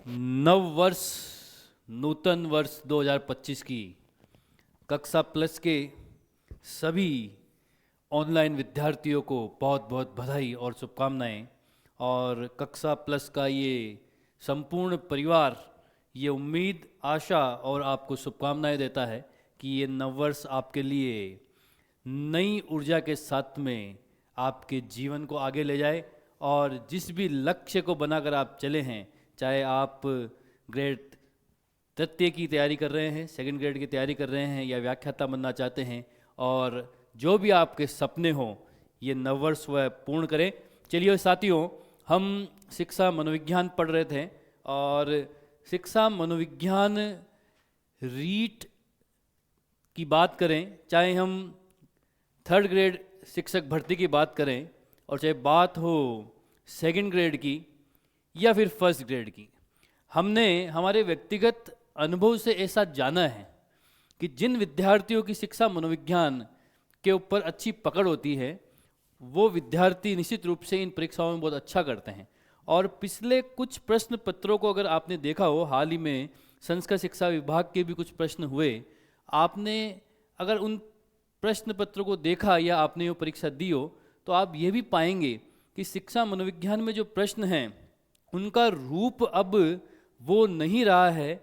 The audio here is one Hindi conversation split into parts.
नव वर्ष नूतन वर्ष 2025 की कक्षा प्लस के सभी ऑनलाइन विद्यार्थियों को बहुत बहुत बधाई और शुभकामनाएं। और कक्षा प्लस का ये संपूर्ण परिवार ये उम्मीद, आशा और आपको शुभकामनाएं देता है कि ये नववर्ष आपके लिए नई ऊर्जा के साथ में आपके जीवन को आगे ले जाए और जिस भी लक्ष्य को बनाकर आप चले हैं, चाहे आप ग्रेड तृतीय की तैयारी कर रहे हैं, सेकंड ग्रेड की तैयारी कर रहे हैं या व्याख्याता बनना चाहते हैं, और जो भी आपके सपने हों, ये नववर्ष वह पूर्ण करें। चलिए साथियों, हम शिक्षा मनोविज्ञान पढ़ रहे थे और शिक्षा मनोविज्ञान रीट की बात करें, चाहे हम थर्ड ग्रेड शिक्षक भर्ती की बात करें और चाहे बात हो सेकंड ग्रेड की या फिर फर्स्ट ग्रेड की, हमने हमारे व्यक्तिगत अनुभव से ऐसा जाना है कि जिन विद्यार्थियों की शिक्षा मनोविज्ञान के ऊपर अच्छी पकड़ होती है वो विद्यार्थी निश्चित रूप से इन परीक्षाओं में बहुत अच्छा करते हैं। और पिछले कुछ प्रश्न पत्रों को अगर आपने देखा हो, हाल ही में संस्कृत शिक्षा विभाग के भी कुछ प्रश्न हुए, आपने अगर उन प्रश्न पत्रों को देखा या आपने वो परीक्षा दी हो तो आप ये भी पाएंगे कि शिक्षा मनोविज्ञान में जो प्रश्न हैं उनका रूप अब वो नहीं रहा है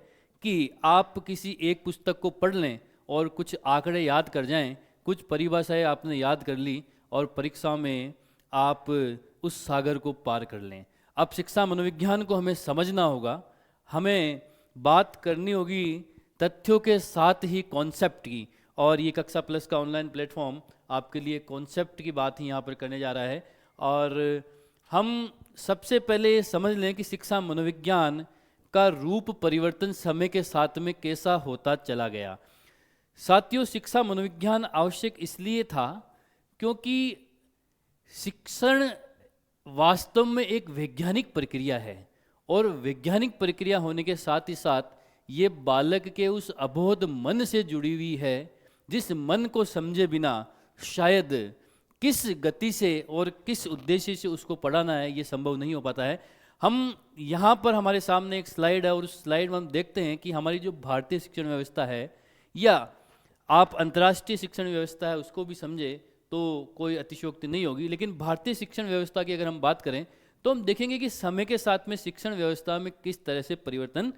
कि आप किसी एक पुस्तक को पढ़ लें और कुछ आंकड़े याद कर जाएं, कुछ परिभाषाएं आपने याद कर ली और परीक्षा में आप उस सागर को पार कर लें। अब शिक्षा मनोविज्ञान को हमें समझना होगा, हमें बात करनी होगी तथ्यों के साथ ही कॉन्सेप्ट की, और ये कक्षा प्लस का ऑनलाइन प्लेटफॉर्म आपके लिए कॉन्सेप्ट की बात ही यहाँ पर करने जा रहा है। और हम सबसे पहले समझ लें कि शिक्षा मनोविज्ञान का रूप परिवर्तन समय के साथ में कैसा होता चला गया। साथियों, शिक्षा मनोविज्ञान आवश्यक इसलिए था क्योंकि शिक्षण वास्तव में एक वैज्ञानिक प्रक्रिया है और वैज्ञानिक प्रक्रिया होने के साथ ही साथ ये बालक के उस अबोध मन से जुड़ी हुई है जिस मन को समझे बिना शायद किस गति से और किस उद्देश्य से उसको पढ़ाना है ये संभव नहीं हो पाता है। हम यहाँ पर हमारे सामने एक स्लाइड है और उस स्लाइड में हम देखते हैं कि हमारी जो भारतीय शिक्षण व्यवस्था है या आप अंतर्राष्ट्रीय शिक्षण व्यवस्था है उसको भी समझे तो कोई अतिशयोक्ति नहीं होगी, लेकिन भारतीय शिक्षण व्यवस्था की अगर हम बात करें तो हम देखेंगे कि समय के साथ में शिक्षण व्यवस्था में किस तरह से परिवर्तन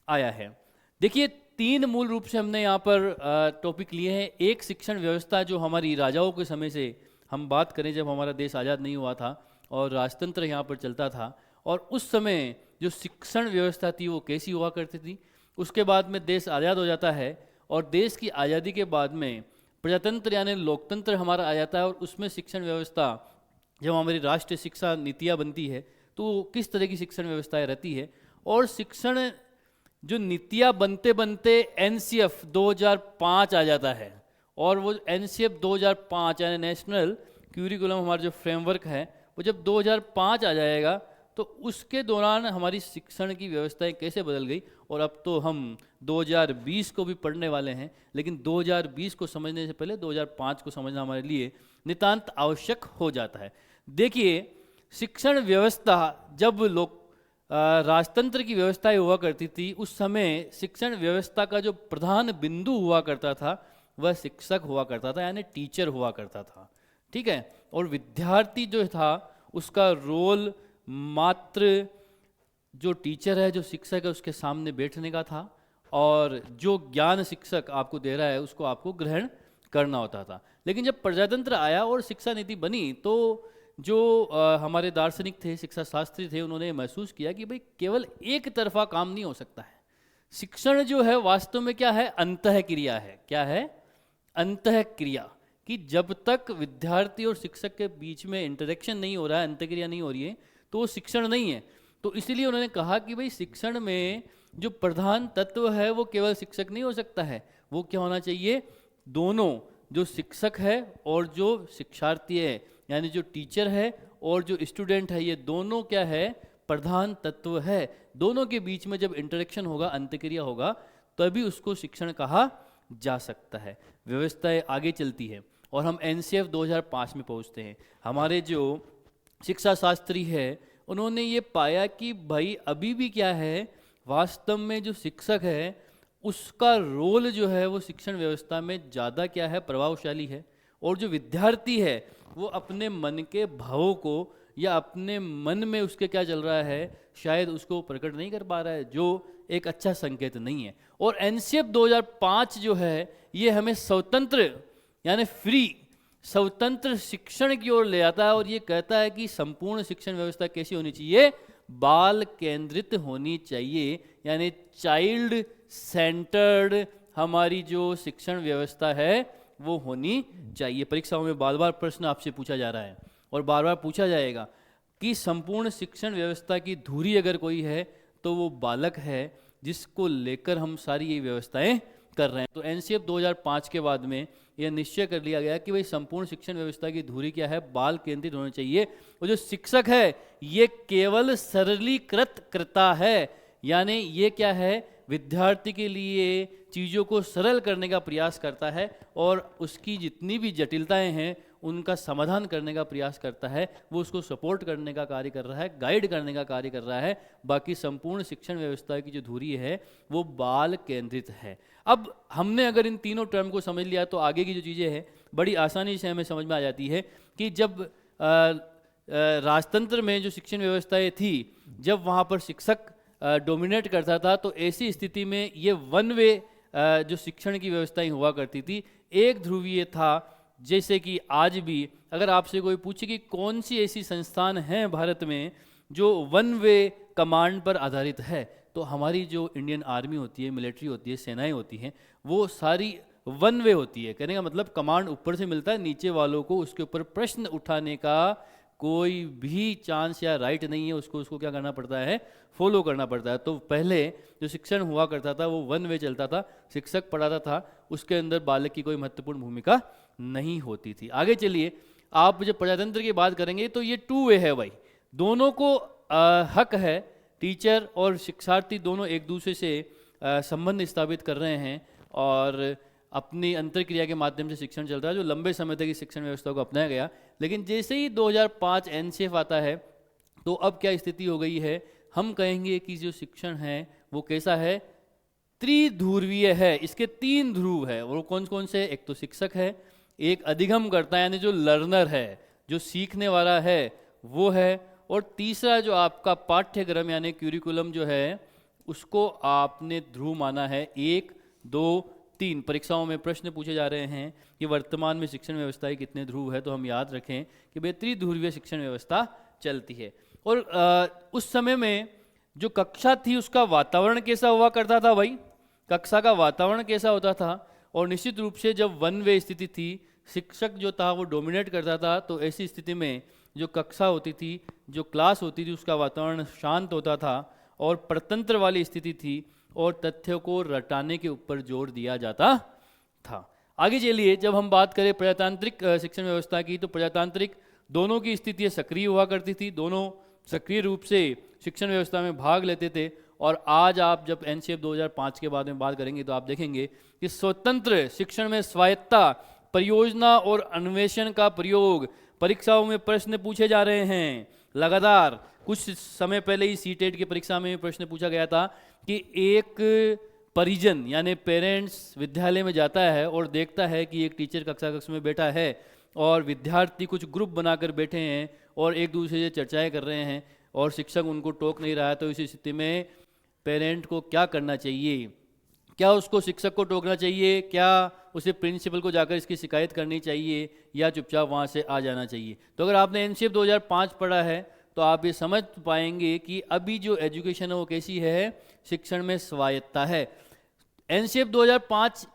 आया है। देखिए, तीन मूल रूप से हमने यहाँ पर टॉपिक लिए हैं। एक, शिक्षण व्यवस्था जो हमारी राजाओं के समय से हम बात करें, जब हमारा देश आज़ाद नहीं हुआ था और राजतंत्र यहाँ पर चलता था, और उस समय जो शिक्षण व्यवस्था थी वो कैसी हुआ करती थी। उसके बाद में देश आज़ाद हो जाता है और देश की आज़ादी के बाद में प्रजातंत्र यानी लोकतंत्र हमारा आ जाता है, और उसमें शिक्षण व्यवस्था जब हमारी राष्ट्रीय शिक्षा नीतियाँ बनती है तो किस तरह की शिक्षण व्यवस्थाएं रहती है। और शिक्षण जो नीतियाँ बनते बनते एनसीएफ 2005 आ जाता है, और वो एनसीएफ 2005 यानी नेशनल क्यूरिकुलम हमारा जो फ्रेमवर्क है वो जब 2005 आ जाएगा तो उसके दौरान हमारी शिक्षण की व्यवस्थाएं कैसे बदल गई। और अब तो हम 2020 को भी पढ़ने वाले हैं, लेकिन 2020 को समझने से पहले 2005 को समझना हमारे लिए नितांत आवश्यक हो जाता है। देखिए, शिक्षण व्यवस्था जब लोग राजतंत्र की व्यवस्थाएं हुआ करती थी उस समय शिक्षण व्यवस्था का जो प्रधान बिंदु हुआ करता था वह शिक्षक हुआ करता था, यानी टीचर हुआ करता था। ठीक है, और विद्यार्थी जो था उसका रोल मात्र जो टीचर है, जो शिक्षक है, उसके सामने बैठने का था, और जो ज्ञान शिक्षक आपको दे रहा है उसको आपको ग्रहण करना होता था। लेकिन जब प्रजातंत्र आया और शिक्षा नीति बनी तो जो हमारे दार्शनिक थे, शिक्षा शास्त्री थे, उन्होंने महसूस किया कि भाई केवल एक तरफा काम नहीं हो सकता है। शिक्षण जो है वास्तव में क्या है, अंतः क्रिया है। क्या है? अंतः क्रिया। कि जब तक विद्यार्थी और शिक्षक के बीच में इंटरेक्शन नहीं हो रहा है, अंतः क्रिया नहीं हो रही है, तो वो शिक्षण नहीं है। तो इसीलिए उन्होंने कहा कि भाई शिक्षण में जो प्रधान तत्व है वो केवल शिक्षक नहीं हो सकता है, वो क्या होना चाहिए, दोनों, जो शिक्षक है और जो शिक्षार्थी है यानी जो टीचर है और जो स्टूडेंट है, ये दोनों क्या है, प्रधान तत्व है। दोनों के बीच में जब इंटरेक्शन होगा, अंतक्रिया होगा, तभी उसको शिक्षण कहा जा सकता है। व्यवस्थाएं आगे चलती है और हम एनसीएफ 2005 में पहुंचते हैं। हमारे जो शिक्षा शास्त्री है उन्होंने ये पाया कि भाई अभी भी क्या है, वास्तव में जो शिक्षक है उसका रोल जो है वो शिक्षण व्यवस्था में ज़्यादा क्या है, प्रभावशाली है। और जो विद्यार्थी है वो अपने मन के भावों को या अपने मन में उसके क्या चल रहा है शायद उसको प्रकट नहीं कर पा रहा है, जो एक अच्छा संकेत नहीं है। और एनसीएफ 2005 जो है ये हमें स्वतंत्र यानी फ्री स्वतंत्र शिक्षण की ओर ले आता है और ये कहता है कि संपूर्ण शिक्षण व्यवस्था कैसी होनी चाहिए, बाल केंद्रित होनी चाहिए, यानी चाइल्ड सेंटर्ड हमारी जो शिक्षण व्यवस्था है वो होनी चाहिए। परीक्षाओं में बार बार प्रश्न आपसे पूछा जा रहा है और बार बार पूछा जाएगा कि संपूर्ण शिक्षण व्यवस्था की धुरी अगर कोई है तो वो बालक है, जिसको लेकर हम सारी ये व्यवस्थाएं कर रहे हैं। तो एनसीएफ 2005 के बाद में यह निश्चय कर लिया गया कि भाई संपूर्ण शिक्षण व्यवस्था की धुरी क्या है, बाल केंद्रित होनी चाहिए। और जो शिक्षक है ये केवल सरलीकृत करता है, यानी ये क्या है, विद्यार्थी के लिए चीज़ों को सरल करने का प्रयास करता है और उसकी जितनी भी जटिलताएं हैं उनका समाधान करने का प्रयास करता है, वो उसको सपोर्ट करने का कार्य कर रहा है, गाइड करने का कार्य कर रहा है। बाकी संपूर्ण शिक्षण व्यवस्था की जो धुरी है वो बाल केंद्रित है। अब हमने अगर इन तीनों टर्म को समझ लिया तो आगे की जो चीज़ें हैं बड़ी आसानी से हमें समझ में आ जाती है कि जब राजतंत्र में जो शिक्षण व्यवस्थाएं थी, जब वहाँ पर शिक्षक डोमिनेट करता था तो ऐसी स्थिति में ये वन वे जो शिक्षण की व्यवस्थाएं हुआ करती थी, एक ध्रुवीय था। जैसे कि आज भी अगर आपसे कोई पूछे कि कौन सी ऐसी संस्थान हैं भारत में जो वन वे कमांड पर आधारित है, तो हमारी जो इंडियन आर्मी होती है, मिलिट्री होती है, सेनाएं होती हैं, वो सारी वन वे होती है। कहने का मतलब कमांड ऊपर से मिलता है, नीचे वालों को उसके ऊपर प्रश्न उठाने का कोई भी चांस या राइट नहीं है, उसको क्या करना पड़ता है, फॉलो करना पड़ता है। तो पहले जो शिक्षण हुआ करता था वो वन वे चलता था, शिक्षक पढ़ाता था, उसके अंदर बालक की कोई महत्वपूर्ण भूमिका नहीं होती थी। आगे चलिए, आप जब प्रजातंत्र की बात करेंगे तो ये टू वे है भाई, दोनों को हक है, टीचर और शिक्षार्थी दोनों एक दूसरे से संबंध स्थापित कर रहे हैं और अपनी अंतर्क्रिया के माध्यम से शिक्षण चल रहा है, जो लंबे समय तक इस शिक्षण व्यवस्था को अपनाया गया। लेकिन जैसे ही 2005 एनसीएफ आता है तो अब क्या स्थिति हो गई है, हम कहेंगे कि जो शिक्षण है वो कैसा है, त्रिध्रुवीय है, इसके 3 ध्रुव है। वो कौन कौन से, एक तो शिक्षक है, एक अधिगम करता है यानी जो लर्नर है, जो सीखने वाला है वो है, और तीसरा जो आपका पाठ्यक्रम यानी क्यूरिकुलम जो है उसको आपने ध्रुव माना है। 1, 2, 3 परीक्षाओं में प्रश्न पूछे जा रहे हैं कि वर्तमान में शिक्षण व्यवस्था के कितने ध्रुव है, तो हम याद रखें कि भाई त्रिध्रुवीय शिक्षण व्यवस्था चलती है। और उस समय में जो कक्षा थी उसका वातावरण कैसा हुआ करता था भाई, कक्षा का वातावरण कैसा होता था, और निश्चित रूप से जब वन वे स्थिति थी, शिक्षक जो था वो डोमिनेट करता था, तो ऐसी स्थिति में जो कक्षा होती थी, जो क्लास होती थी, उसका वातावरण शांत होता था और परतंत्र वाली स्थिति थी और तथ्यों को रटाने के ऊपर जोर दिया जाता था। आगे चलिए, जब हम बात करें प्रजातांत्रिक शिक्षण व्यवस्था की, तो प्रजातांत्रिक दोनों की स्थिति सक्रिय हुआ करती थी, दोनों सक्रिय रूप से शिक्षण व्यवस्था में भाग लेते थे। और आज आप जब एनसीएफ 2005 के बारे में बात करेंगे तो आप देखेंगे कि स्वतंत्र शिक्षण में स्वायत्तता, परियोजना और अन्वेषण का प्रयोग, परीक्षाओं में प्रश्न पूछे जा रहे हैं लगातार। कुछ समय पहले ही सीटेट की परीक्षा में प्रश्न पूछा गया था कि एक परिजन यानी पेरेंट्स विद्यालय में जाता है और देखता है कि एक टीचर कक्ष में बैठा है और विद्यार्थी कुछ ग्रुप बनाकर बैठे हैं और एक दूसरे से चर्चाएं कर रहे हैं और शिक्षक उनको टोक नहीं रहा है। तो इस स्थिति में पेरेंट को क्या करना चाहिए, क्या उसको शिक्षक को टोकना चाहिए, क्या उसे प्रिंसिपल को जाकर इसकी शिकायत करनी चाहिए, या चुपचाप वहाँ से आ जाना चाहिए। तो अगर आपने एनसीएफ 2005 पढ़ा है तो आप ये समझ पाएंगे कि अभी जो एजुकेशन है वो कैसी है, शिक्षण में स्वायत्तता है। एनसीएफ 2005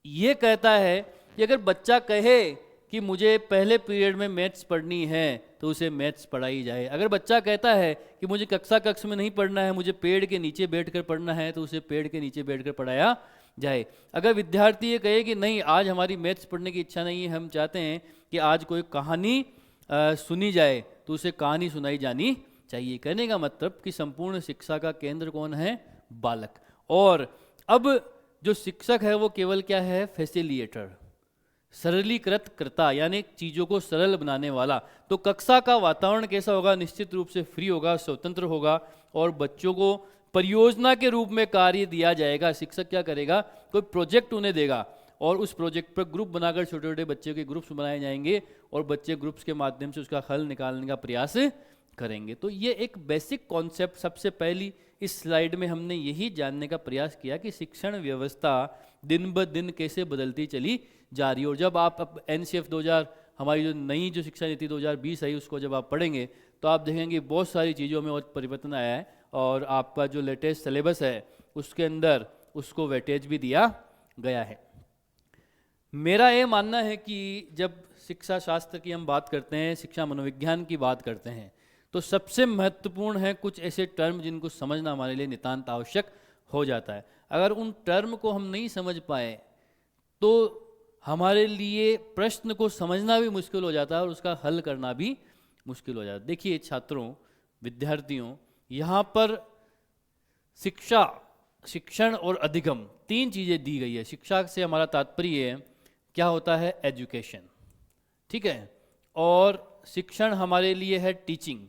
ये कहता है कि अगर बच्चा कहे कि मुझे पहले पीरियड में मैथ्स पढ़नी है तो उसे मैथ्स पढ़ाई जाए। अगर बच्चा कहता है कि मुझे कक्ष में नहीं पढ़ना है, मुझे पेड़ के नीचे बैठकर पढ़ना है, तो उसे पेड़ के नीचे बैठकर पढ़ाया जाए। अगर विद्यार्थी ये कहे कि नहीं आज हमारी मैथ्स पढ़ने की इच्छा नहीं है, हम चाहते हैं कि आज कोई कहानी सुनी जाए, तो उसे कहानी सुनाई जानी चाहिए। कहने का मतलब कि संपूर्ण शिक्षा का केंद्र कौन है, बालक। और अब जो शिक्षक है वो केवल क्या है, फैसिलिटेटर, सरलीकृत करता, यानी चीज़ों को सरल बनाने वाला। तो कक्षा का वातावरण कैसा होगा, निश्चित रूप से फ्री होगा, स्वतंत्र होगा और बच्चों को परियोजना के रूप में कार्य दिया जाएगा। शिक्षक क्या करेगा, कोई प्रोजेक्ट उन्हें देगा और उस प्रोजेक्ट पर ग्रुप बनाकर छोटे छोटे बच्चे के ग्रुप्स बनाए जाएंगे और बच्चे ग्रुप्स के माध्यम से उसका हल निकालने का प्रयास करेंगे। तो ये एक बेसिक कॉन्सेप्ट सबसे पहली इस स्लाइड में हमने यही जानने का प्रयास किया कि शिक्षण व्यवस्था दिन ब दिन कैसे बदलती चली जा रही है। और जब आप अब NCF 2000 हमारी जो नई जो शिक्षा नीति 2020 आई उसको जब आप पढ़ेंगे तो आप देखेंगे बहुत सारी चीज़ों में और परिवर्तन आया है और आपका जो लेटेस्ट सिलेबस है उसके अंदर उसको वेटेज भी दिया गया है। मेरा ये मानना है कि जब शिक्षा शास्त्र की हम बात करते हैं, शिक्षा मनोविज्ञान की बात करते हैं, तो सबसे महत्वपूर्ण है कुछ ऐसे टर्म जिनको समझना हमारे लिए नितांत आवश्यक हो जाता है। अगर उन टर्म को हम नहीं समझ पाए तो हमारे लिए प्रश्न को समझना भी मुश्किल हो जाता है और उसका हल करना भी मुश्किल हो जाता है। देखिए छात्रों, विद्यार्थियों, यहाँ पर शिक्षा, शिक्षण और अधिगम तीन चीज़ें दी गई है। शिक्षा से हमारा तात्पर्य क्या होता है, एजुकेशन, ठीक है, और शिक्षण हमारे लिए है टीचिंग,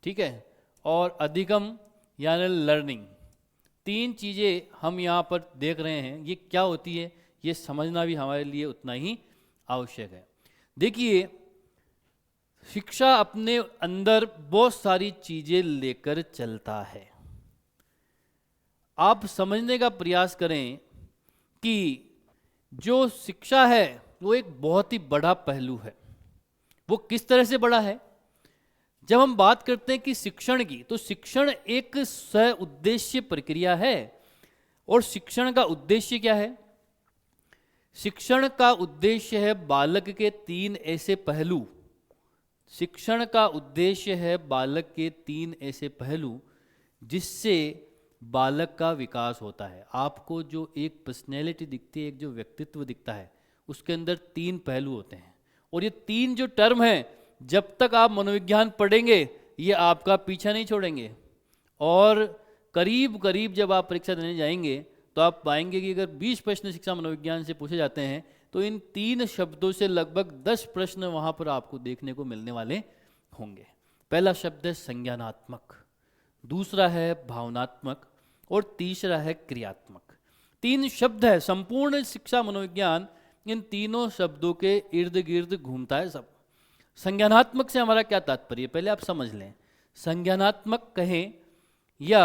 ठीक है, और अधिगम यानी लर्निंग। तीन चीज़ें हम यहाँ पर देख रहे हैं, ये क्या होती है ये समझना भी हमारे लिए उतना ही आवश्यक है। देखिए शिक्षा अपने अंदर बहुत सारी चीज़ें लेकर चलता है। आप समझने का प्रयास करें कि जो शिक्षा है वो एक बहुत ही बड़ा पहलू है। वो किस तरह से बड़ा है? जब हम बात करते हैं कि शिक्षण की, तो शिक्षण एक सह उद्देश्य प्रक्रिया है। और शिक्षण का उद्देश्य क्या है? शिक्षण का उद्देश्य है बालक के तीन ऐसे पहलू। शिक्षण का उद्देश्य है बालक के तीन ऐसे पहलू जिससे बालक का विकास होता है। आपको जो एक पर्सनैलिटी दिखती है, एक जो व्यक्तित्व दिखता है, उसके अंदर तीन पहलू होते हैं। और ये तीन जो टर्म हैं, जब तक आप मनोविज्ञान पढ़ेंगे ये आपका पीछा नहीं छोड़ेंगे। और करीब करीब जब आप परीक्षा देने जाएंगे तो आप पाएंगे कि अगर 20 प्रश्न शिक्षा मनोविज्ञान से पूछे जाते हैं तो इन तीन शब्दों से लगभग 10 प्रश्न वहाँ पर आपको देखने को मिलने वाले होंगे। पहला शब्द है संज्ञानात्मक, दूसरा है भावनात्मक और तीसरा है क्रियात्मक। तीन शब्द है। संपूर्ण शिक्षा मनोविज्ञान इन तीनों शब्दों के इर्द गिर्द घूमता है सब। संज्ञानात्मक से हमारा क्या तात्पर्य, पहले आप समझ लें। संज्ञानात्मक कहें या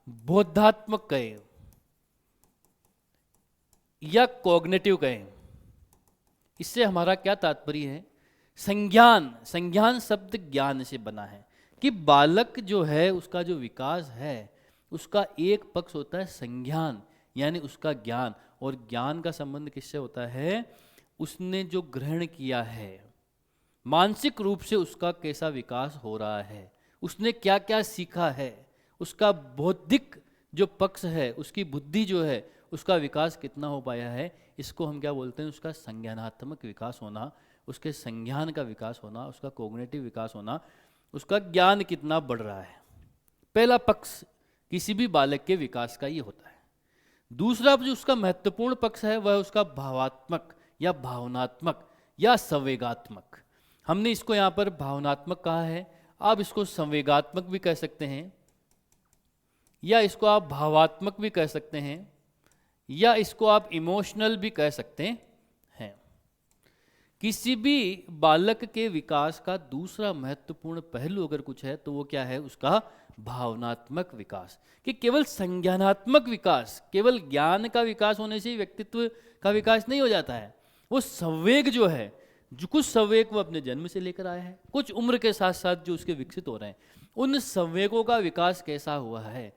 बोधात्मक कहें या कॉग्निटिव कहें, इससे हमारा क्या तात्पर्य है? संज्ञान, संज्ञान शब्द ज्ञान से बना है कि बालक जो है उसका जो विकास है उसका एक पक्ष होता है संज्ञान यानी उसका ज्ञान। और ज्ञान का संबंध किससे होता है? उसने जो ग्रहण किया है, मानसिक रूप से उसका कैसा विकास हो रहा है, उसने क्या क्या सीखा है, उसका बौद्धिक जो पक्ष है, उसकी बुद्धि जो है, उसका विकास कितना हो पाया है। इसको हम क्या बोलते हैं? उसका संज्ञानात्मक विकास होना, उसके संज्ञान का विकास होना, उसका कॉग्निटिव विकास होना, उसका ज्ञान कितना बढ़ रहा है। पहला पक्ष किसी भी बालक के विकास का ये होता है। दूसरा जो उसका महत्वपूर्ण पक्ष है वह उसका भावात्मक या भावनात्मक या संवेगात्मक। हमने इसको यहाँ पर भावनात्मक कहा है, आप इसको संवेगात्मक भी कह सकते हैं या इसको आप भावात्मक भी कह सकते हैं या इसको आप इमोशनल भी कह सकते हैं। किसी भी बालक के विकास का दूसरा महत्वपूर्ण पहलू अगर कुछ है तो वो क्या है? उसका भावनात्मक विकास। कि केवल संज्ञानात्मक विकास, केवल ज्ञान का विकास होने से व्यक्तित्व का विकास नहीं हो जाता है। वो संवेग जो है, जो कुछ संवेग वो अपने जन्म से लेकर आया है, कुछ उम्र के साथ साथ जो उसके विकसित हो रहे हैं, उन संवेगों का विकास कैसा हुआ है,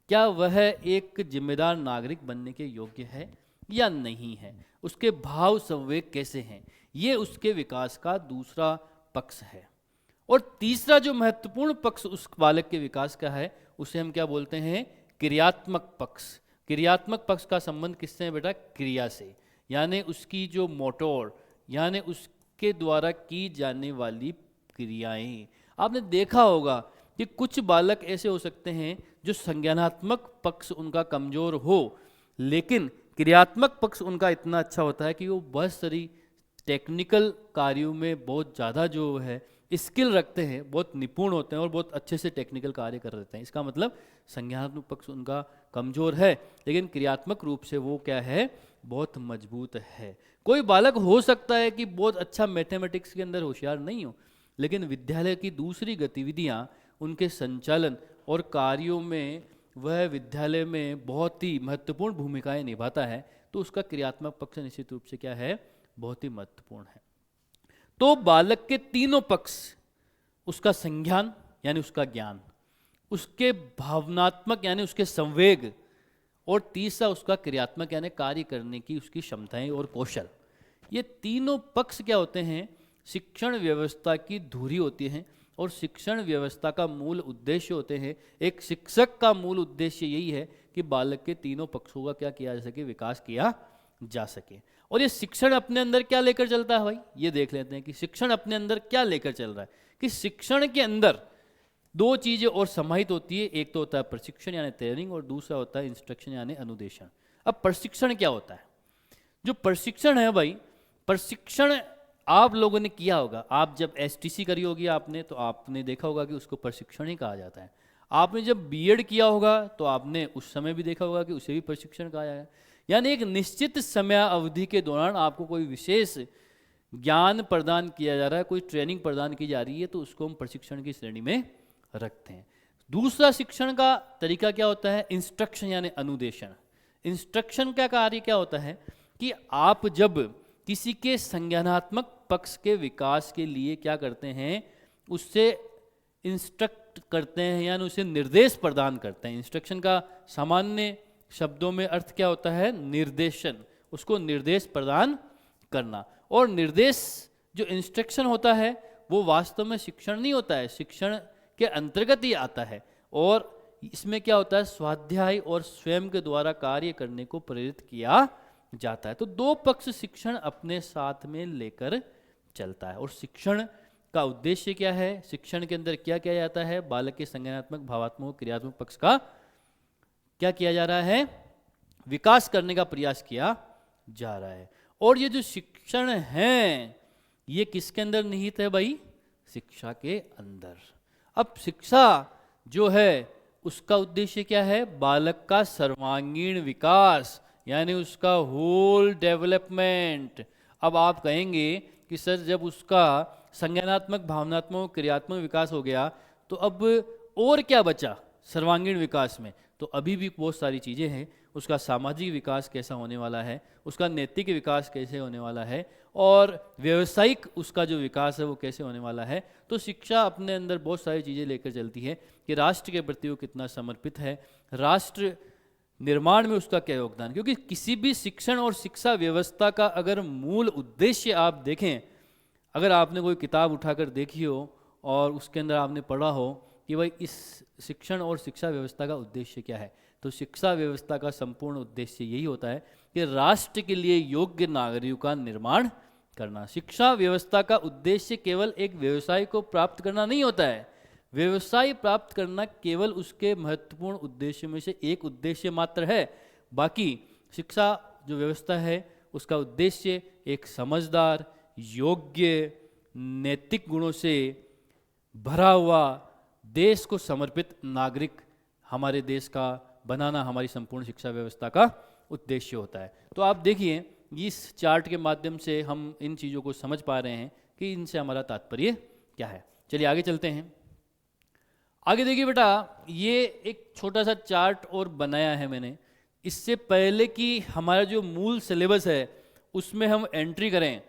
क्या वह एक जिम्मेदार नागरिक बनने के योग्य है या नहीं है, उसके भाव संवेग कैसे हैं, ये उसके विकास का दूसरा पक्ष है। और तीसरा जो महत्वपूर्ण पक्ष उस बालक के विकास का है उसे हम क्या बोलते हैं? क्रियात्मक पक्ष। क्रियात्मक पक्ष का संबंध किससे है बेटा? क्रिया से, यानी उसकी जो मोटर यानी उसके द्वारा की जाने वाली क्रियाएं। आपने देखा होगा कि कुछ बालक ऐसे हो सकते हैं जो संज्ञानात्मक पक्ष उनका कमजोर हो लेकिन क्रियात्मक पक्ष उनका इतना अच्छा होता है कि वो बहुत सारी टेक्निकल कार्यों में बहुत ज़्यादा जो है स्किल रखते हैं, बहुत निपुण होते हैं और बहुत अच्छे से टेक्निकल कार्य कर देते हैं। इसका मतलब संज्ञानात्मक पक्ष उनका कमजोर है, लेकिन क्रियात्मक रूप से वो क्या है, बहुत मजबूत है। कोई बालक हो सकता है कि बहुत अच्छा मैथमेटिक्स के अंदर होशियार नहीं हो, लेकिन विद्यालय की दूसरी गतिविधियाँ, उनके संचालन और कार्यों में वह विद्यालय में बहुत ही महत्वपूर्ण भूमिकाएं निभाता है, तो उसका क्रियात्मक पक्ष निश्चित रूप से क्या है, बहुत ही महत्वपूर्ण है। तो बालक के तीनों पक्ष, उसका संज्ञान यानी उसका ज्ञान, उसके भावनात्मक यानी उसके संवेग, और तीसरा उसका क्रियात्मक यानी कार्य करने की उसकी क्षमताएं और कौशल, ये तीनों पक्ष क्या होते हैं, शिक्षण व्यवस्था की धुरी होती हैं और शिक्षण व्यवस्था का मूल उद्देश्य होते हैं। एक शिक्षक का मूल उद्देश्य यही है कि बालक के तीनों पक्षों का क्या किया जा सके, विकास किया जा सके। और ये शिक्षण अपने अंदर क्या लेकर चलता है भाई, ये देख लेते हैं कि शिक्षण अपने अंदर क्या लेकर चल रहा है। कि शिक्षण के अंदर दो चीजें और समाहित होती है, एक तो होता है प्रशिक्षण यानी ट्रेनिंग, और दूसरा होता है इंस्ट्रक्शन यानी अनुदेशन। अब प्रशिक्षण क्या होता है, जो प्रशिक्षण है भाई, प्रशिक्षण आप लोगों ने किया होगा, आप जब एसटीसी करी होगी आपने, तो आपने देखा होगा कि उसको प्रशिक्षण ही कहा जाता है। आपने जब बीएड किया होगा तो आपने उस समय भी देखा होगा कि उसे भी प्रशिक्षण कहा जाएगा। यानी एक निश्चित समय अवधि के दौरान आपको कोई विशेष ज्ञान प्रदान किया जा रहा है, कोई ट्रेनिंग प्रदान की जा रही है, तो उसको हम प्रशिक्षण की श्रेणी में रखते हैं। दूसरा शिक्षण का तरीका क्या होता है, इंस्ट्रक्शन यानी अनुदेशन। इंस्ट्रक्शन का कार्य क्या होता है कि आप जब किसी के संज्ञानात्मक पक्ष के विकास के लिए क्या करते हैं, उससे इंस्ट्रक्ट करते हैं यानी उसे निर्देश प्रदान करते हैं। इंस्ट्रक्शन का सामान्य शब्दों में अर्थ क्या होता है, निर्देशन, उसको निर्देश प्रदान करना। और निर्देश जो इंस्ट्रक्शन होता है वो वास्तव में शिक्षण नहीं होता है, शिक्षण के अंतर्गत ही आता है, और इसमें क्या होता है, स्वाध्याय और स्वयं के द्वारा कार्य करने को प्रेरित किया जाता है। तो दो पक्ष शिक्षण अपने साथ में लेकर चलता है। और शिक्षण का उद्देश्य क्या है, शिक्षण के अंदर क्या किया जाता है, बालक के संज्ञानात्मक, भावात्मक, क्रियात्मक पक्ष का क्या किया जा रहा है, विकास करने का प्रयास किया जा रहा है। और ये जो शिक्षण है ये किसके अंदर निहित है भाई, शिक्षा के अंदर। अब शिक्षा जो है उसका उद्देश्य क्या है, बालक का सर्वांगीण विकास यानी उसका होल डेवलपमेंट। अब आप कहेंगे कि सर जब उसका संज्ञानात्मक, भावनात्मक, क्रियात्मक विकास हो गया तो अब और क्या बचा सर्वांगीण विकास में, तो अभी भी बहुत सारी चीज़ें हैं। उसका सामाजिक विकास कैसा होने वाला है, उसका नैतिक विकास कैसे होने वाला है, और व्यावसायिक उसका जो विकास है वो कैसे होने वाला है। तो शिक्षा अपने अंदर बहुत सारी चीज़ें लेकर चलती है कि राष्ट्र के प्रति वो कितना समर्पित है, राष्ट्र निर्माण में उसका क्या योगदान। क्योंकि किसी भी शिक्षण और शिक्षा व्यवस्था का अगर मूल उद्देश्य आप देखें, अगर आपने कोई किताब उठाकर देखी हो और उसके अंदर आपने पढ़ा हो कि भाई इस शिक्षण और शिक्षा व्यवस्था का उद्देश्य क्या है, तो शिक्षा व्यवस्था का संपूर्ण उद्देश्य यही होता है कि राष्ट्र के लिए योग्य नागरिकों का निर्माण करना। शिक्षा व्यवस्था का उद्देश्य केवल एक व्यवसाय को प्राप्त करना नहीं होता है, व्यवसाय प्राप्त करना केवल उसके महत्वपूर्ण उद्देश्य में से एक उद्देश्य मात्र है। बाकी शिक्षा जो व्यवस्था है उसका उद्देश्य एक समझदार, योग्य, नैतिक गुणों से भरा हुआ, देश को समर्पित नागरिक हमारे देश का बनाना हमारी संपूर्ण शिक्षा व्यवस्था का उद्देश्य होता है। तो आप देखिए इस चार्ट के माध्यम से हम इन चीज़ों को समझ पा रहे हैं कि इनसे हमारा तात्पर्य क्या है। चलिए आगे चलते हैं। आगे देखिए बेटा, ये एक छोटा सा चार्ट और बनाया है मैंने। इससे पहले कि हमारा जो मूल सिलेबस है उसमें हम एंट्री करें,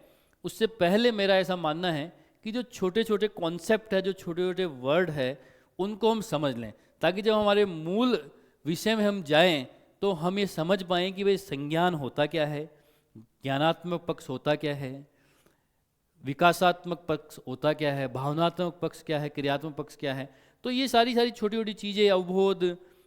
उससे पहले मेरा ऐसा मानना है कि जो छोटे छोटे कॉन्सेप्ट है, जो छोटे छोटे वर्ड है, उनको हम समझ लें, ताकि जब हमारे मूल विषय में हम जाएं तो हम ये समझ पाएँ कि भाई संज्ञान होता क्या है, ज्ञानात्मक पक्ष होता क्या है, विकासात्मक पक्ष होता क्या है, भावनात्मक पक्ष क्या है, क्रियात्मक पक्ष क्या है। तो ये सारी छोटी छोटी चीज़ें, अवबोध,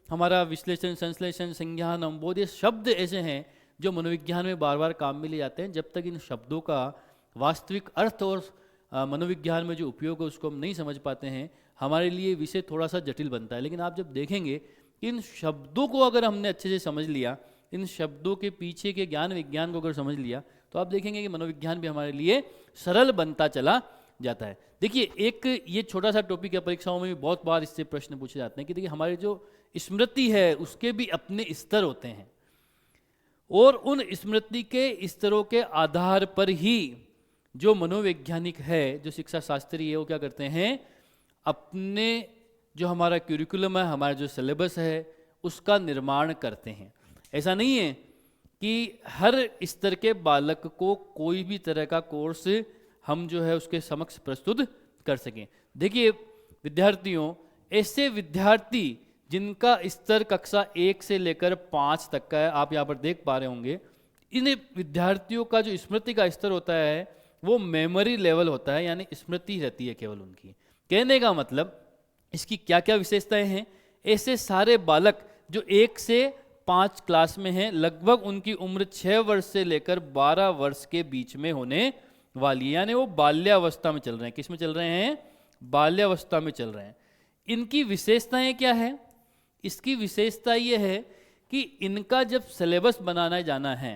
हमारा विश्लेषण, संश्लेषण, संज्ञान, अवबोध, ये शब्द ऐसे हैं जो मनोविज्ञान में बार बार काम में लिए जाते हैं। जब तक इन शब्दों का वास्तविक अर्थ और मनोविज्ञान में जो उपयोग है उसको हम नहीं समझ पाते हैं, हमारे लिए विषय थोड़ा सा जटिल बनता है। लेकिन आप जब देखेंगे कि इन शब्दों को अगर हमने अच्छे से समझ लिया, इन शब्दों के पीछे के ज्ञान विज्ञान को अगर समझ लिया, तो आप देखेंगे कि मनोविज्ञान भी हमारे लिए सरल बनता चला जाता है। देखिए, एक ये छोटा सा टॉपिक है, परीक्षाओं में भी बहुत बार इससे प्रश्न पूछे जाते हैं कि देखिए हमारी जो स्मृति है उसके भी अपने स्तर होते हैं, और उन स्मृति के स्तरों के आधार पर ही जो मनोवैज्ञानिक है, जो शिक्षा शास्त्री है, वो क्या करते हैं, अपने जो हमारा क्यूरिकुलम है, हमारा जो सिलेबस है, उसका निर्माण करते हैं। ऐसा नहीं है कि हर स्तर के बालक को कोई भी तरह का कोर्स हम जो है उसके समक्ष प्रस्तुत कर सकें। देखिए विद्यार्थियों, ऐसे विद्यार्थी जिनका स्तर कक्षा 1 से लेकर 5 तक का है, आप यहाँ पर देख पा रहे होंगे, इन विद्यार्थियों का जो स्मृति का स्तर होता है वो मेमोरी लेवल होता है, यानी स्मृति रहती है केवल उनकी। कहने का मतलब इसकी क्या क्या विशेषताएं हैं, ऐसे सारे बालक जो 1 से 5 क्लास में हैं, लगभग उनकी उम्र 6 वर्ष से लेकर 12 वर्ष के बीच में होने वाली है, यानी वो बाल्यावस्था में चल रहे हैं। किस में चल रहे हैं? बाल्यावस्था में चल रहे हैं। इनकी विशेषताएं क्या है? इसकी विशेषता ये है कि इनका जब सिलेबस बनाना जाना है,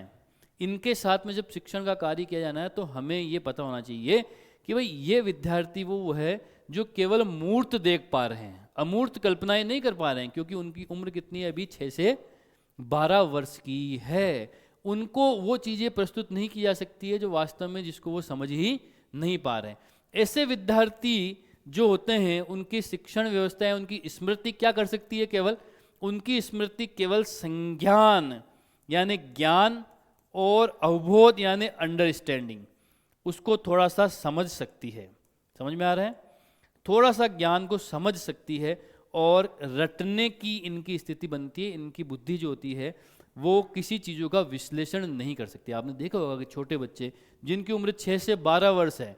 इनके साथ में जब शिक्षण का कार्य किया जाना है, तो हमें ये पता होना चाहिए कि भाई ये विद्यार्थी वो है जो केवल मूर्त देख पा रहे हैं, अमूर्त कल्पनाएं नहीं कर पा रहे हैं, क्योंकि उनकी उम्र कितनी है अभी? 6 से 12 वर्ष की है। उनको वो चीज़ें प्रस्तुत नहीं की जा सकती है जो वास्तव में जिसको वो समझ ही नहीं पा रहे हैं। ऐसे विद्यार्थी जो होते हैं, उनकी शिक्षण व्यवस्था है, उनकी स्मृति क्या कर सकती है? केवल उनकी स्मृति केवल संज्ञान यानी ज्ञान और अवबोध यानी अंडरस्टैंडिंग, उसको थोड़ा सा समझ सकती है। समझ में आ रहा है? थोड़ा सा ज्ञान को समझ सकती है, और रटने की इनकी स्थिति बनती है। इनकी बुद्धि जो होती है वो किसी चीज़ों का विश्लेषण नहीं कर सकती। आपने देखा होगा कि छोटे बच्चे जिनकी उम्र 6 से 12 वर्ष है,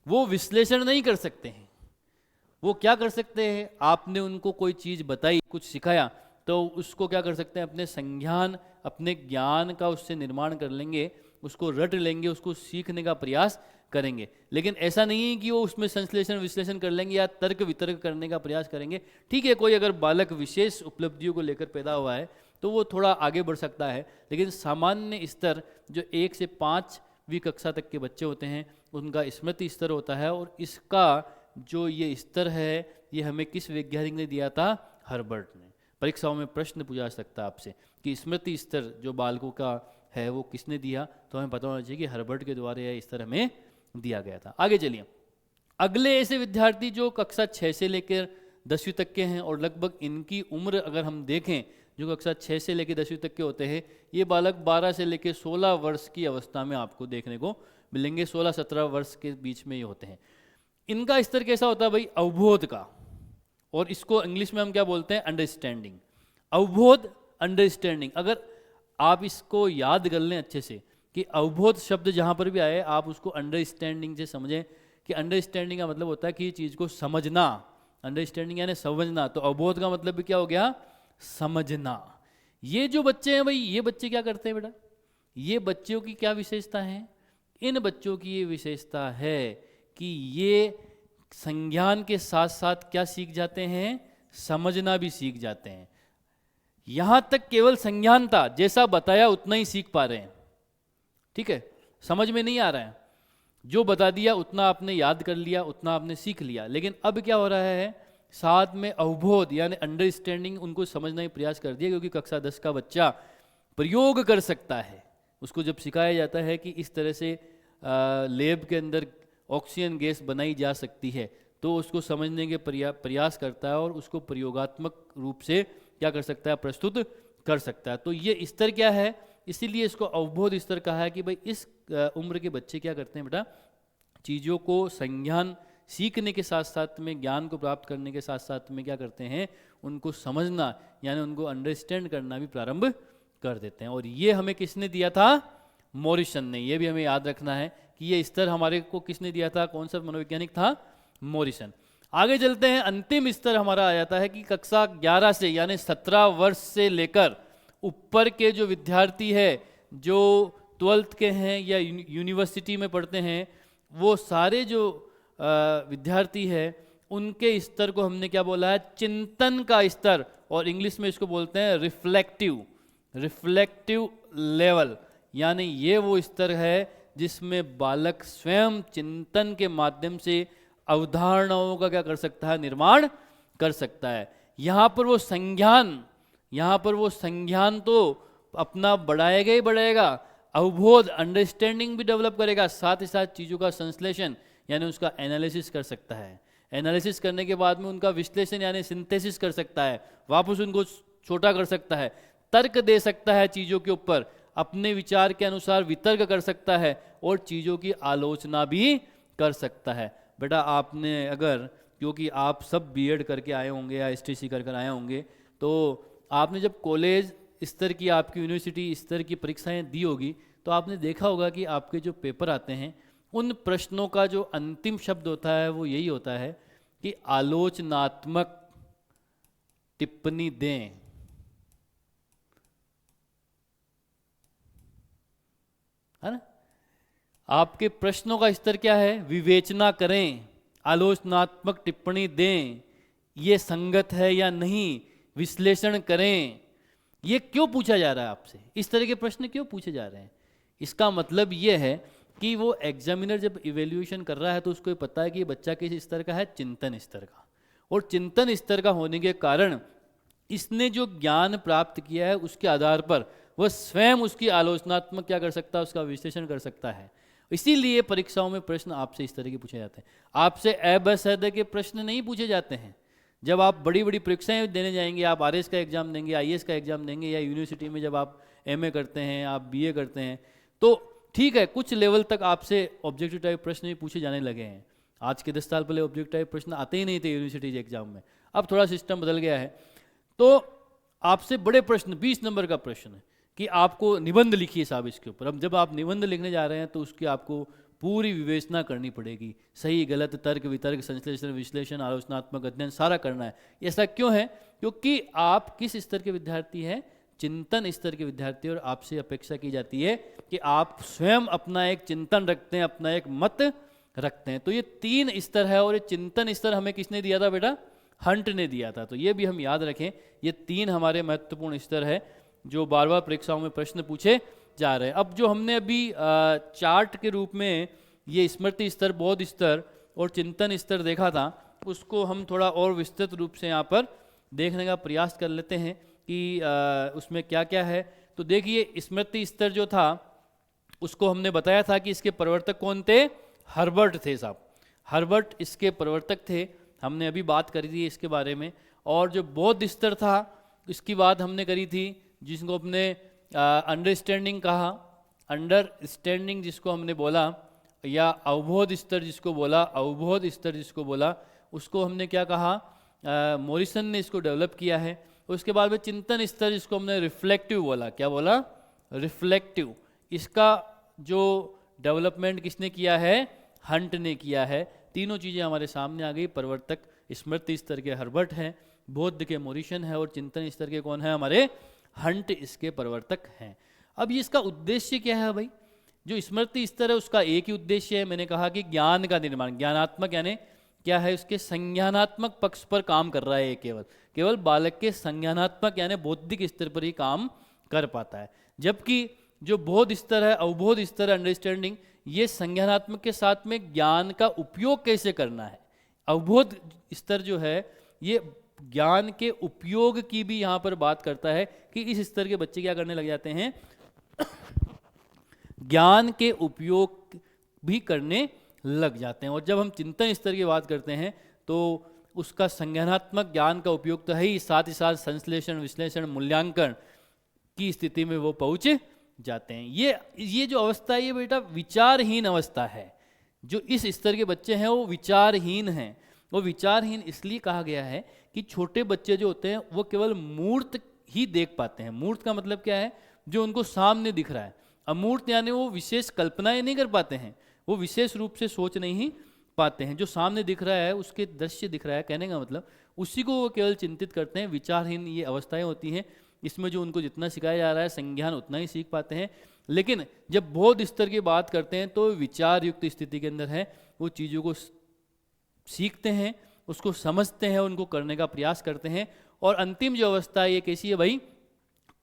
वो विश्लेषण नहीं कर सकते हैं। वो क्या कर सकते हैं? आपने उनको कोई चीज़ बताई, कुछ सिखाया, तो उसको क्या कर सकते हैं? अपने संज्ञान, अपने ज्ञान का उससे निर्माण कर लेंगे, उसको रट लेंगे, उसको सीखने का प्रयास करेंगे। लेकिन ऐसा नहीं है कि वो उसमें संश्लेषण विश्लेषण कर लेंगे या तर्क वितर्क करने का प्रयास करेंगे। ठीक है, कोई अगर बालक विशेष उपलब्धियों को लेकर पैदा हुआ है तो वो थोड़ा आगे बढ़ सकता है, लेकिन सामान्य स्तर जो 1 से 5वीं कक्षा तक के बच्चे होते हैं, उनका स्मृति स्तर होता है। और इसका जो ये स्तर है, ये हमें किस वैज्ञानिक ने दिया था? हर्बर्ट ने। परीक्षाओं में प्रश्न पूछा जा सकता है आपसे कि स्मृति स्तर जो बालकों का है वो किसने दिया, तो हमें पता होना चाहिए कि हर्बर्ट के द्वारा यह स्तर हमें दिया गया था। आगे चलिए, अगले ऐसे विद्यार्थी जो कक्षा 6 से लेकर 10वीं तक के हैं, और लगभग इनकी उम्र अगर हम देखें, जो कक्षा 6 से लेकर 10वीं तक के होते हैं, ये बालक 12 से लेकर 16 वर्ष की अवस्था में आपको देखने को मिलेंगे। 16-17 वर्ष के बीच में ये होते हैं। इनका स्तर कैसा होता है भाई? अवबोध का, और इसको इंग्लिश में हम क्या बोलते हैं? अंडरस्टैंडिंग। अवबोध, अंडरस्टैंडिंग। अगर आप इसको याद कर लें अच्छे से कि अवबोध शब्द जहाँ पर भी आए, आप उसको अंडरस्टैंडिंग से समझें कि अंडरस्टैंडिंग का मतलब होता है कि चीज़ को समझना। अंडरस्टैंडिंग यानी समझना, तो अवबोध का मतलब भी क्या हो गया? समझना। ये जो बच्चे हैं भाई, ये बच्चे क्या करते हैं बेटा? ये बच्चों की क्या विशेषता है? इन बच्चों की ये विशेषता है कि ये संज्ञान के साथ साथ क्या सीख जाते हैं? समझना भी सीख जाते हैं। यहां तक केवल संज्ञान था, जैसा बताया उतना ही सीख पा रहे हैं। ठीक है, समझ में नहीं आ रहा है, जो बता दिया उतना आपने याद कर लिया, उतना आपने सीख लिया। लेकिन अब क्या हो रहा है? साथ में अवबोध यानी अंडरस्टैंडिंग उनको समझने का प्रयास कर दिया, क्योंकि कक्षा 10 का बच्चा प्रयोग कर सकता है। उसको जब सिखाया जाता है कि इस तरह से लैब के अंदर ऑक्सीजन गैस बनाई जा सकती है, तो उसको समझने के प्रयास करता है और उसको प्रयोगात्मक रूप से क्या कर सकता है? प्रस्तुत कर सकता है। तो ये स्तर क्या है? इसीलिए इसको अवबोध स्तर कहा है कि भाई इस उम्र के बच्चे क्या करते हैं बेटा? चीज़ों को संज्ञान सीखने के साथ साथ में, ज्ञान को प्राप्त करने के साथ साथ में क्या करते हैं? उनको समझना यानी उनको अंडरस्टैंड करना भी प्रारंभ कर देते हैं। और ये हमें किसने दिया था? मॉरिसन ने। ये भी हमें याद रखना है कि ये स्तर हमारे को किसने दिया था? कौन सा मनोवैज्ञानिक था? मॉरिसन। आगे चलते हैं, अंतिम स्तर हमारा आ जाता है कि कक्षा 11 से यानी 17 वर्ष से लेकर ऊपर के जो विद्यार्थी है, जो 12th के हैं या यूनिवर्सिटी में पढ़ते हैं, वो सारे जो विद्यार्थी है, उनके स्तर को हमने क्या बोला है? चिंतन का स्तर, और इंग्लिश में इसको बोलते हैं रिफ्लेक्टिव लेवल। यानी ये वो स्तर है जिसमें बालक स्वयं चिंतन के माध्यम से अवधारणाओं का क्या कर सकता है, निर्माण कर सकता है। यहाँ पर वो संज्ञान तो अपना बढ़ाएगा ही बढ़ाएगा, अवबोध अंडरस्टैंडिंग भी डेवलप करेगा, साथ ही साथ चीज़ों का संश्लेषण यानी उसका एनालिसिस कर सकता है। एनालिसिस करने के बाद में उनका विश्लेषण यानी सिंथेसिस कर सकता है, वापस उनको छोटा कर सकता है, तर्क दे सकता है चीज़ों के ऊपर, अपने विचार के अनुसार वितर्क कर सकता है और चीज़ों की आलोचना भी कर सकता है। बेटा आपने अगर, क्योंकि आप सब बीएड करके आए होंगे या एसटीसी कर आए होंगे, तो आपने जब कॉलेज स्तर की, आपकी यूनिवर्सिटी स्तर की परीक्षाएं दी होगी, तो आपने देखा होगा कि आपके जो पेपर आते हैं उन प्रश्नों का जो अंतिम शब्द होता है वो यही होता है कि आलोचनात्मक टिप्पणी दें। है ना? आपके प्रश्नों का स्तर क्या है? विवेचना करें, आलोचनात्मक टिप्पणी दें, ये संगत है या नहीं, विश्लेषण करें। ये क्यों पूछा जा रहा है आपसे? इस तरह के प्रश्न क्यों पूछे जा रहे हैं? इसका मतलब ये है कि वो एग्जामिनर जब इवेल्यूएशन कर रहा है तो उसको ये पता है कि ये बच्चा किस स्तर का है, चिंतन स्तर का। और चिंतन स्तर का होने के कारण इसने जो ज्ञान प्राप्त किया है उसके आधार पर वह स्वयं उसकी आलोचनात्मक क्या कर सकता है, उसका विश्लेषण कर सकता है। इसीलिए परीक्षाओं में प्रश्न आपसे इस तरह के पूछे जाते हैं। आपसे अबसद के प्रश्न नहीं पूछे जाते हैं। जब आप बड़ी बड़ी परीक्षाएं देने जाएंगे, आप आरएस का एग्जाम देंगे, आईएएस का एग्जाम देंगे, या यूनिवर्सिटी में जब आप एमए करते हैं, आप बीए करते हैं, तो ठीक है कुछ लेवल तक आपसे ऑब्जेक्टिव टाइप प्रश्न भी पूछे जाने लगे हैं। आज के 10 साल पहले ऑब्जेक्टिव टाइप प्रश्न आते ही नहीं थे यूनिवर्सिटी के एग्जाम में, अब थोड़ा सिस्टम बदल गया है। तो आपसे बड़े प्रश्न 20 नंबर का प्रश्न है कि आपको निबंध लिखिए साहब इसके ऊपर। अब जब आप निबंध लिखने जा रहे हैं तो उसकी आपको पूरी विवेचना करनी पड़ेगी, सही गलत तर्क वितर्क संश्लेषण विश्लेषण आलोचनात्मक अध्ययन सारा करना है। ऐसा क्यों है? क्योंकि आप किस स्तर के विद्यार्थी हैं? चिंतन स्तर के विद्यार्थी। और आपसे अपेक्षा की जाती है कि आप स्वयं अपना एक चिंतन रखते हैं, अपना एक मत रखते हैं। तो ये 3 स्तर है, और ये चिंतन स्तर हमें किसने दिया था बेटा? हंट ने दिया था। तो ये भी हम याद रखें, ये 3 हमारे महत्वपूर्ण स्तर है जो बार बार परीक्षाओं में प्रश्न पूछे जा रहे हैं। अब जो हमने अभी चार्ट के रूप में ये स्मृति स्तर, बोध स्तर और चिंतन स्तर देखा था, उसको हम थोड़ा और विस्तृत रूप से यहाँ पर देखने का प्रयास कर लेते हैं कि उसमें क्या क्या है। तो देखिए, स्मृति स्तर जो था उसको हमने बताया था कि इसके प्रवर्तक कौन थे? हर्बर्ट थे साहब। हर्बर्ट इसके प्रवर्तक थे, हमने अभी बात करी थी इसके बारे में। और जो बौद्ध स्तर था इसकी बात हमने करी थी, जिसको अपने अंडरस्टैंडिंग कहा, अंडरस्टैंडिंग जिसको हमने बोला, या अवबोध स्तर जिसको बोला, अवबोध स्तर जिसको बोला, उसको हमने क्या कहा? मॉरिसन ने इसको डेवलप किया है। उसके बाद में चिंतन स्तर जिसको हमने रिफ्लेक्टिव बोला। क्या बोला? रिफ्लेक्टिव। इसका जो डेवलपमेंट किसने किया है? हंट ने किया है। तीनों चीज़ें हमारे सामने आ गई। प्रवर्तक स्मृति स्तर के हर्बर्ट हैं, बौद्ध के मॉरिसन है, और चिंतन स्तर के कौन है? हमारे हंट इसके प्रवर्तक हैं। अब ये इसका उद्देश्य क्या है भाई? जो स्मृति स्तर है उसका एक ही उद्देश्य है, मैंने कहा कि ज्ञान का निर्माण। ज्ञानात्मक यानी क्या है? उसके संज्ञानात्मक पक्ष पर काम कर रहा है। ये केवल बालक के संज्ञानात्मक यानी बौद्धिक स्तर पर ही काम कर पाता है। जबकि जो बोध स्तर है, अवबोध स्तर, अंडरस्टैंडिंग, ये संज्ञानात्मक के साथ में ज्ञान का उपयोग कैसे करना है। अवबोध स्तर जो है ये ज्ञान के उपयोग की भी यहाँ पर बात करता है कि इस स्तर के बच्चे क्या करने लग जाते हैं? ज्ञान के उपयोग भी करने लग जाते हैं। और जब हम चिंतन स्तर की बात करते हैं तो उसका संज्ञानात्मक ज्ञान का उपयोग तो है ही, साथ ही साथ संश्लेषण विश्लेषण मूल्यांकन की स्थिति में वो पहुंच जाते हैं। ये जो अवस्था है ये बेटा विचारहीन अवस्था है। जो इस स्तर के बच्चे हैं वो विचारहीन हैं। वो विचारहीन इसलिए कहा गया है कि छोटे बच्चे जो होते हैं वो केवल मूर्त ही देख पाते हैं। मूर्त का मतलब क्या है? जो उनको सामने दिख रहा है। अमूर्त यानी वो विशेष कल्पनाएं नहीं कर पाते हैं, वो विशेष रूप से सोच नहीं पाते हैं। जो सामने दिख रहा है, उसके दृश्य दिख रहा है, कहने का मतलब उसी को वो केवल चिंतित करते हैं। विचारहीन ये अवस्थाएं होती हैं। इसमें जो उनको जितना सिखाया जा रहा है संज्ञान उतना ही सीख पाते हैं। लेकिन जब बोध स्तर की बात करते हैं तो विचार युक्त स्थिति के अंदर है, वो चीज़ों को सीखते हैं, उसको समझते हैं, उनको करने का प्रयास करते हैं। और अंतिम जो अवस्था है ये कैसी है भाई?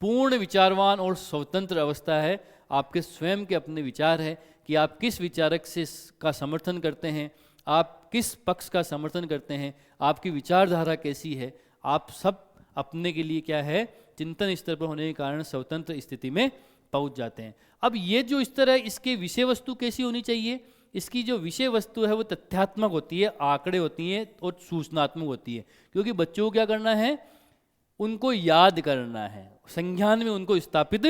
पूर्ण विचारवान और स्वतंत्र अवस्था है। आपके स्वयं के अपने विचार है, कि आप किस विचारक से का समर्थन करते हैं, आप किस पक्ष का समर्थन करते हैं, आपकी विचारधारा कैसी है। आप सब अपने के लिए क्या है, चिंतन स्तर पर होने के कारण स्वतंत्र स्थिति में पहुंच जाते हैं। अब ये जो स्तर है, इसकी विषय वस्तु कैसी होनी चाहिए? इसकी जो विषय वस्तु है वो तथ्यात्मक होती है, आंकड़े होती हैं और सूचनात्मक होती है। क्योंकि बच्चों को क्या करना है, उनको याद करना है, संज्ञान में उनको स्थापित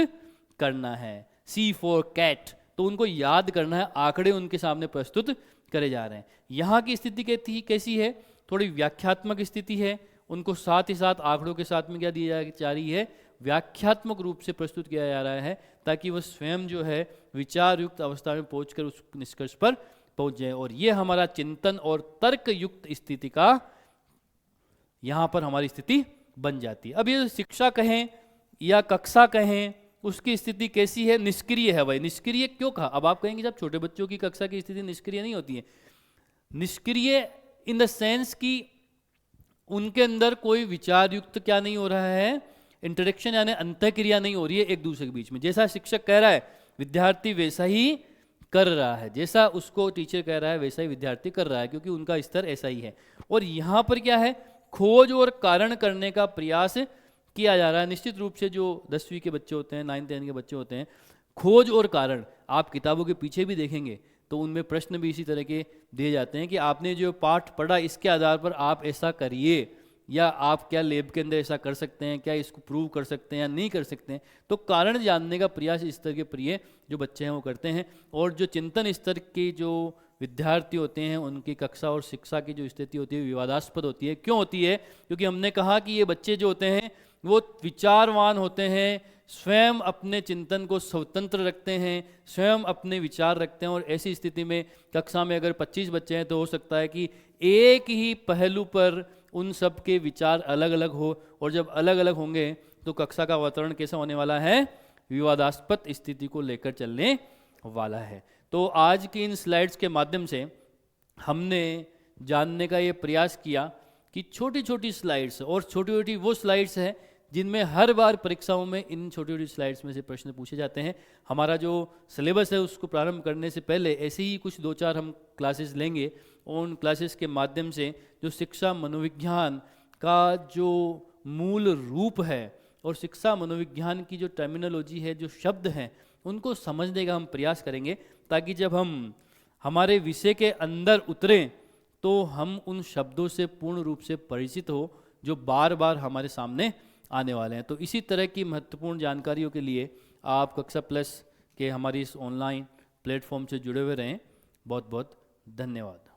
करना है। C for कैट, तो उनको याद करना है, आंकड़े उनके सामने प्रस्तुत करे जा रहे हैं। यहाँ की स्थिति कैसी है, थोड़ी व्याख्यात्मक स्थिति है। उनको साथ ही साथ आंकड़ों के साथ में क्या दिया जा रही है, व्याख्यात्मक रूप से प्रस्तुत किया जा रहा है, ताकि वह स्वयं जो है विचार युक्त अवस्था में पहुंचकर उस निष्कर्ष पर पहुंच जाए। और ये हमारा चिंतन और तर्क युक्त स्थिति का यहाँ पर हमारी स्थिति बन जाती है। अब ये शिक्षा कहें या कक्षा कहें, उसकी स्थिति कैसी है, निष्क्रिय है। भाई निष्क्रिय क्यों कहा? अब आप कहेंगे जब छोटे बच्चों की कक्षा की स्थिति निष्क्रिय नहीं होती है। निष्क्रिय इन द सेंस कि उनके अंदर कोई विचार युक्त क्या नहीं हो रहा है, इंटरेक्शन यानी अंतःक्रिया नहीं हो रही है एक दूसरे के बीच में। जैसा शिक्षक कह रहा है विद्यार्थी वैसा ही कर रहा है, जैसा उसको टीचर कह रहा है वैसा ही विद्यार्थी कर रहा है, क्योंकि उनका स्तर ऐसा ही है। और यहाँ पर क्या है, खोज और कारण करने का प्रयास किया जा रहा है। निश्चित रूप से जो 10वीं के बच्चे होते हैं, 9th 10th के बच्चे होते हैं, खोज और कारण आप किताबों के पीछे भी देखेंगे तो उनमें प्रश्न भी इसी तरह के दिए जाते हैं कि आपने जो पाठ पढ़ा इसके आधार पर आप ऐसा करिए, या आप क्या लैब के अंदर ऐसा कर सकते हैं, क्या इसको प्रूव कर सकते हैं या नहीं कर सकते हैं। तो कारण जानने का प्रयास इस तरह के प्रिय जो बच्चे हैं वो करते हैं। और जो चिंतन स्तर के जो विद्यार्थी होते हैं, उनकी कक्षा और शिक्षा की जो स्थिति होती है विवादास्पद होती है। क्यों होती है? क्योंकि हमने कहा कि ये बच्चे जो होते हैं वो विचारवान होते हैं, स्वयं अपने चिंतन को स्वतंत्र रखते हैं, स्वयं अपने विचार रखते हैं। और ऐसी स्थिति में कक्षा में अगर 25 बच्चे हैं तो हो सकता है कि एक ही पहलू पर उन सब के विचार अलग अलग हो, और जब अलग अलग होंगे तो कक्षा का वातावरण कैसा होने वाला है, विवादास्पद स्थिति को लेकर चलने वाला है। तो आज की इन स्लाइड्स के माध्यम से हमने जानने का ये प्रयास किया कि छोटी छोटी स्लाइड्स, और छोटी छोटी वो स्लाइड्स हैं जिनमें हर बार परीक्षाओं में इन छोटी छोटी स्लाइड्स में से प्रश्न पूछे जाते हैं। हमारा जो सिलेबस है उसको प्रारंभ करने से पहले ऐसे ही कुछ 2-4 हम क्लासेस लेंगे, और उन क्लासेस के माध्यम से जो शिक्षा मनोविज्ञान का जो मूल रूप है और शिक्षा मनोविज्ञान की जो टर्मिनोलॉजी है, जो शब्द हैं, उनको समझने का हम प्रयास करेंगे, ताकि जब हम हमारे विषय के अंदर उतरें तो हम उन शब्दों से पूर्ण रूप से परिचित हो जो बार बार हमारे सामने आने वाले हैं। तो इसी तरह की महत्वपूर्ण जानकारियों के लिए आप कक्षा प्लस के हमारी इस ऑनलाइन प्लेटफॉर्म से जुड़े हुए रहें। बहुत बहुत धन्यवाद।